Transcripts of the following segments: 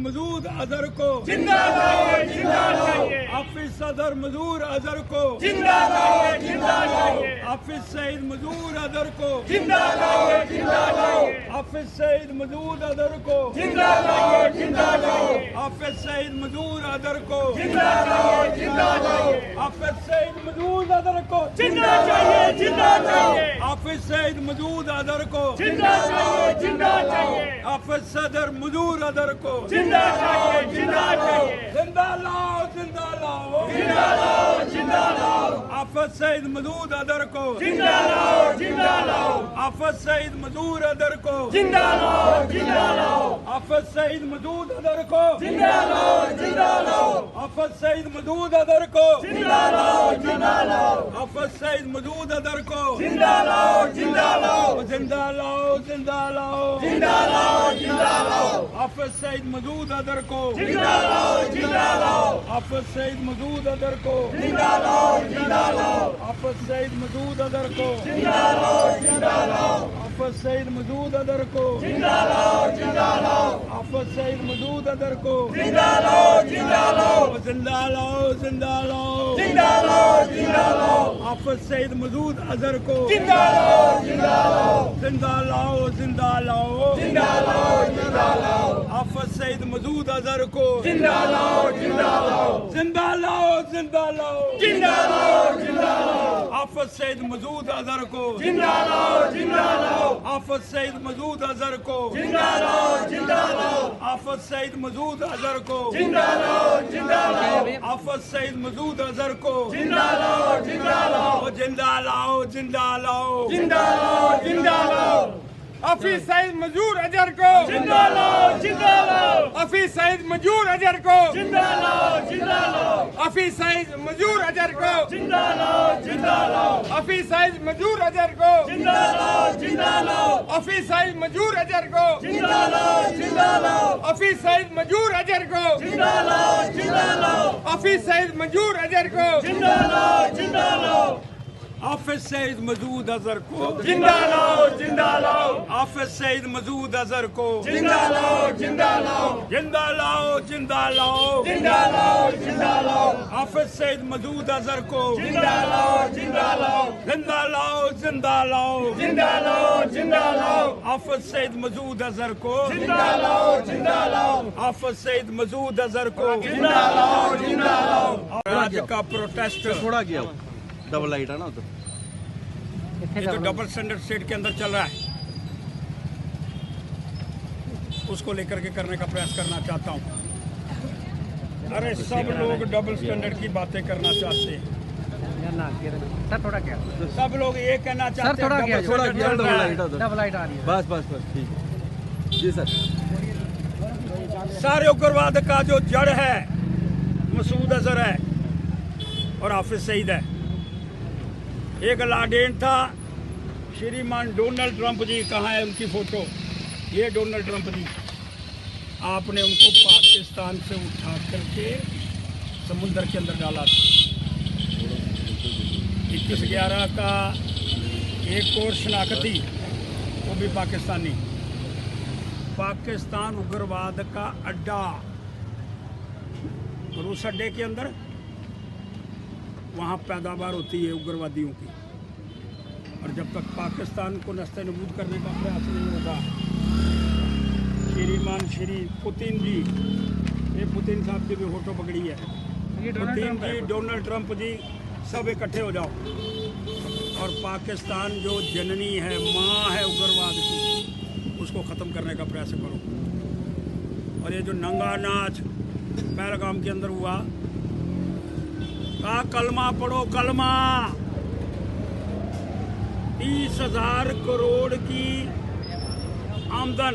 मसूद अजहर को जिंदाबाद जिंदाबाद हाफिज सदर मजूर अजहर को जिंदाबाद जिंदाबाद हाफिज सईद मजूर अजहर को जिंदाबाद जिंदाबाद हाफिज सईद मजूद अजहर को जिंदाबाद जिंदाबाद हाफिज सईद मजूर अजहर को जिंदाबाद जिंदाबाद हाफिज सईद मजूद अजहर को जिंदा चाहिए जिंदा चाहिए हाफिज सईद मजूद अजहर को जिंदा चाहिए जिंदा चाहिए हाफिज सदर मजूर अजहर को जिंदा चाहिए जिंदा चाहिए जिंदा लाओ जिंदा लाओ जिंदा लाओ जिंदा लाओ हाफिज सईद मजूद अजहर को जिंदा लाओ जिंदा लाओ हाफिज सईद मजूर अजहर को जिंदा लाओ जिंदा लाओ हाफिज सईद मजूद अजहर को जिंदा लाओ जिंदा लाओ हाफिज सईद मजूद अजहर को जिंदा लाओ जिंदा लाओ हाफिज सईद मजूद अजहर को जिंदा लाओ जिंदा लाओ जिंदा लाओ जिंदा लाओ जिंदा लाओ जिंदा लाओ हाफिज सईद मजूद अजहर को जिंदा लाओ जिंदा लाओ हाफिज सईद मजूद अजहर को जिंदा लाओ जिंदा लाओ हाफिज सईद मजूद अजहर को जिंदा लाओ जिंदा लाओ हाफिज सईद मजूद अजहर को जिंदा लाओ जिंदा लाओ हाफिज सईद मजूद अजहर को जिंदा लाओ जिंदा लाओ जिंदा लाओ जिंदा लाओ जिंदा लाओ जिंदा लाओ हाफिज सईद मजूद अजहर को जिंदा लाओ जिंदा लाओ जिंदा लाओ जिंदा लाओ जिंदा लाओ जिंदा लाओ हाफिज सईद मजूद अजहर को जिंदा लाओ जिंदा लाओ जिंदा लाओ जिंदा लाओ जिंदा लाओ जिंदा लाओ हाफिज सईद मजूद अजहर को जिंदा लाओ जिंदा लाओ हाफिज सईद मजूद अजहर को जिंदा लाओ जिंदा लाओ हाफिज सईद मजूद अजहर को जिंदा लाओ जिंदा लाओ हाफिज सईद मजूद अजहर को जिंदा लाओ जिंदा लाओ जिंदा लाओ जिंदा लाओ जिंदा लाओ जिंदा लाओ हाफिज सईद मजूर अजहर को जिंदा लाओ जिंदा लाओ हाफिज सईद मजूर अजहर को जिंदा लाओ जिंदा लाओ हाफिज सईद मजूर अजहर को जिंदा लाओ जिंदा लाओ हाफिज सईद मजूर अजहर को जिंदा लाओ जिंदा लाओ हाफिज सईद मजूर अजहर को जिंदा लाओ जिंदा लाओ हाफिज सईद मजूर अजहर को जिंदा लाओ जिंदा लाओ हाफिज सईद मजूर अजहर को जिंदा लाओ जिंदा लाओ हाफिज सईद मजूद अजहर को जिंदा लाओ जिंदा लाओ हाफिज सईद मजूद अजहर को जिंदा लाओ जिंदा लाओ जिंदा लाओ जिंदा लाओ जिंदा लाओ जिंदा लाओ हाफिज सईद मजूद अजहर को जिंदा लाओ जिंदा लाओ जिंदा लाओ जिंदा लाओ जिंदा लाओ जिंदा लाओ हाफिज सईद मजूद अजहर को जिंदा लाओ जिंदा लाओ हाफिज सईद मजूद अजहर को जिंदा लाओ जिंदा लाओ आज का प्रोटेस्ट थोड़ा गया डबल लाइट है ना उधर ये जो डबल स्टैंडर्ड स्टेट के अंदर चल रहा है उसको लेकर के करने का प्रयास करना चाहता हूँ। अरे सब लोग डबल स्टैंडर्ड की बातें करना चाहते हैं। सर थोड़ा क्या सब लोग ये कहना चाहते हैं थोड़ा क्या, डबल थोड़ा स्टैंडर्ड गया चल डबल रहा है। लाइट उधर डबल लाइट आ रही है। बस बस बस ठीक है जी सर। सारे उग्रवाद का जो जड़ है मसूद अजहर है और हाफिज सईद है। एक लाडेन था श्रीमान डोनाल्ड ट्रंप जी, कहाँ है उनकी फोटो? ये डोनाल्ड ट्रंप जी, आपने उनको पाकिस्तान से उठा करके समुद्र के अंदर डाला था। 21/11 का एक और शनाख्ती, वो भी पाकिस्तानी। पाकिस्तान उग्रवाद का अड्डा, रूस अड्डे के अंदर वहाँ पैदावार होती है उग्रवादियों की। और जब तक पाकिस्तान को नस्ते-नबूद करने का प्रयास नहीं होगा, श्रीमान श्री पुतिन जी, ये पुतिन साहब की भी फोटो पकड़ी है, पुतिन जी, डोनाल्ड ट्रंप जी, सब इकट्ठे हो जाओ और पाकिस्तान जो जननी है, माँ है उग्रवाद की, उसको ख़त्म करने का प्रयास करो। और ये जो नंगा नाच पहलगाम के अंदर हुआ, का कलमा पढ़ो, कलमा। 30,000 करोड़ की आमदन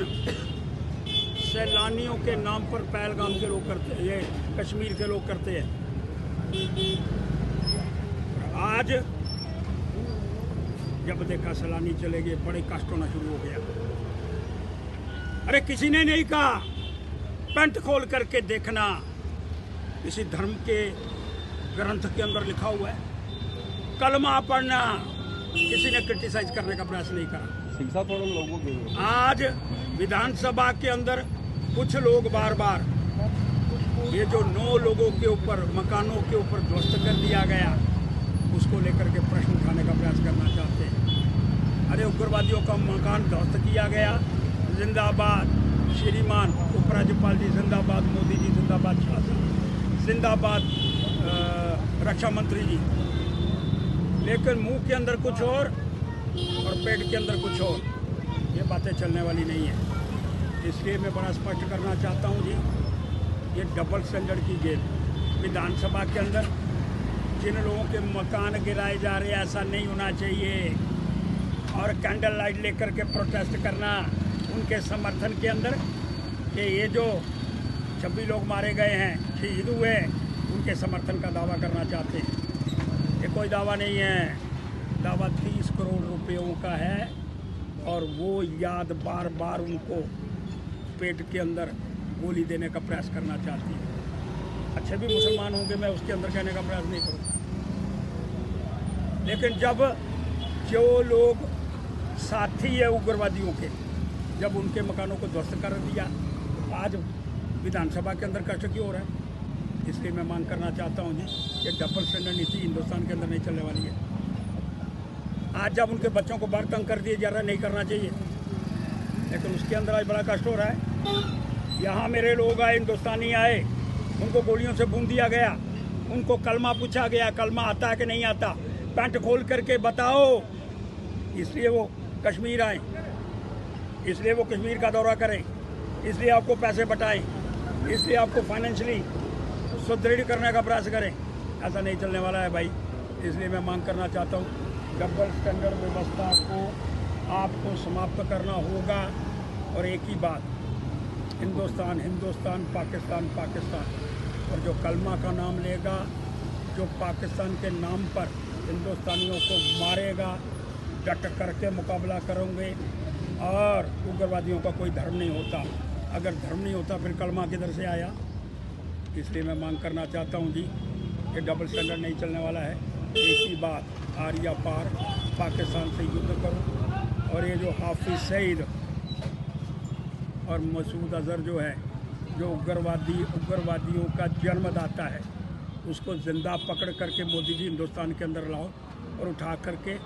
सैलानियों के नाम पर पहलगाम के लोग करते हैं, ये कश्मीर के लोग करते हैं। आज जब देखा सैलानी चले गए, बड़े कष्ट होना शुरू हो गया। अरे किसी ने नहीं कहा पेंट खोल करके देखना, किसी धर्म के ग्रंथ के अंदर लिखा हुआ है, कलमा पढ़ना, किसी ने क्रिटिसाइज करने का प्रयास नहीं करा। शिक्षा थोड़ा लोगों के आज विधानसभा के अंदर कुछ लोग बार बार ये जो 9 लोगों के ऊपर मकानों के ऊपर ध्वस्त कर दिया गया, उसको लेकर के प्रश्न उठाने का प्रयास करना चाहते हैं। अरे उग्रवादियों का मकान ध्वस्त किया गया, जिंदाबाद श्रीमान उपराज्यपाल जी, जिंदाबाद मोदी जी, जिंदाबाद शासन, जिंदाबाद रक्षा मंत्री जी। लेकिन मुंह के अंदर कुछ और पेट के अंदर कुछ और, ये बातें चलने वाली नहीं है। इसलिए मैं बड़ा स्पष्ट करना चाहता हूँ जी, ये डबल स्टैंडर्ड की गेम विधानसभा के अंदर जिन लोगों के मकान गिराए जा रहे हैं, ऐसा नहीं होना चाहिए। और कैंडल लाइट लेकर के प्रोटेस्ट करना उनके समर्थन के अंदर कि ये जो 26 लोग मारे गए हैं, शहीद हुए, उनके समर्थन का दावा करना चाहते हैं। ये कोई दावा नहीं है, दावा 30 करोड़ रुपयों का है। और वो याद बार बार उनको पेट के अंदर गोली देने का प्रयास करना चाहती है। अच्छे भी मुसलमान होंगे, मैं उसके अंदर कहने का प्रयास नहीं करूँगा। लेकिन जब जो लोग साथी है उग्रवादियों के, जब उनके मकानों को ध्वस्त कर दिया, आज विधानसभा के अंदर कष्ट क्यों हो रहा है? इसलिए मैं मांग करना चाहता हूँ जी, ये डबल स्टैंडर्ड नीति हिंदुस्तान के अंदर नहीं चलने वाली है। आज जब उनके बच्चों को बाहर तंग कर दिया जा रहा है, नहीं करना चाहिए, लेकिन उसके अंदर आज बड़ा कष्ट हो रहा है। यहाँ मेरे लोग आए, हिंदुस्तानी आए, उनको गोलियों से भून दिया गया, उनको कलमा पूछा गया, कलमा आता है कि नहीं आता, पैंट खोल करके बताओ। इसलिए वो कश्मीर आए, इसलिए वो कश्मीर का दौरा करें, इसलिए आपको पैसे बटाएं, इसलिए आपको फाइनेंशियली सुदृढ़ करने का प्रयास करें। ऐसा नहीं चलने वाला है भाई। इसलिए मैं मांग करना चाहता हूँ, डबल स्टैंडर्ड व्यवस्था को आपको समाप्त करना होगा। और एक ही बात, हिंदुस्तान हिंदुस्तान, पाकिस्तान पाकिस्तान। और जो कलमा का नाम लेगा, जो पाकिस्तान के नाम पर हिंदुस्तानियों को मारेगा, डट करके मुकाबला करेंगे। और उग्रवादियों का कोई धर्म नहीं होता, अगर धर्म नहीं होता फिर कलमा किधर से आया? इसलिए मैं मांग करना चाहता हूँ जी, कि डबल स्टैंडर्ड नहीं चलने वाला है। एक ही बात, आर या पार, पाकिस्तान से युद्ध करो। और ये जो हाफिज सईद और मसूद अजहर जो है, जो उग्रवादियों का जन्मदाता है, उसको जिंदा पकड़ करके मोदी जी हिंदुस्तान के अंदर लाओ और उठा करके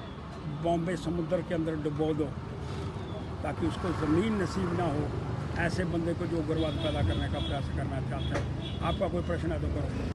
बॉम्बे समुद्र के अंदर डुबो दो, ताकि उसको ज़मीन नसीब ना हो ऐसे बंदे को जो उग्रवाद पैदा करने का प्रयास करना चाहता है। आपका कोई प्रश्न है तो करो।